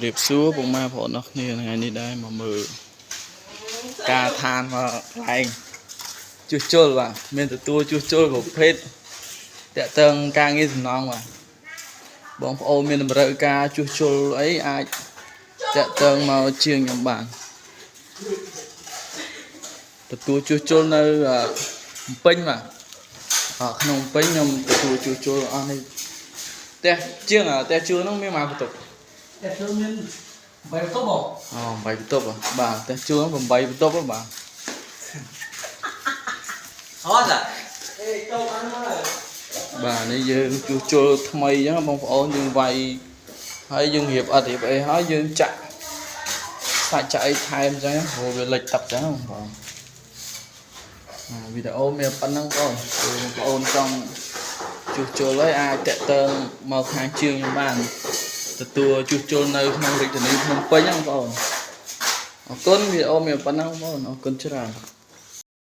រៀបសួរពុកម៉ែបងប្អូនអរគ្នាថ្ងៃនេះដែរមកមើលការឋានមកកន្លែងជួសជុលបាទមានទទួលជួសជុលប្រភេទតាក់ទងការងារសំណងបាទបងប្អូនមានតម្រូវការជួសជុលអីអាចតាក់ទងមកជាងខ្ញុំបានទទួលជួសជុលនៅភ្នំពេញបាទក្នុងភ្នំពេញខ្ញុំទទួលជួសជុលអស់នេះផ្ទះជាងផ្ទះជួលនោះមានមកបន្ទប់តែជួលមាន8បន្ទប់បង8បន្ទប់បាទផ្ទះជួល8បន្ទប់បាទអត់ទេចូលអានមកបាទនេះយើងជួសជុលថ្មីអញ្ចឹងបងប្អូនយើងវាយហើយយើងរៀបអត់រៀបអីហើយយើងចាក់សាច់ចាក់អីថែមអញ្ចឹងព្រោះវាលិចទឹកអញ្ចឹងបងប្អូនវីដេអូមានប៉ុណ្ណឹងបងប្អូនចង់ជួសជុលហើយអាចតាក់ទងមកខាងជាងខ្ញុំបានទទួលជួសជុលនៅក្នុងរាជធានីភ្នំពេញហ្នឹងបងប្អូនអរគុណវីដេអូមានប៉ុណ្ណឹងបងប្អូនអរគុណច្រើន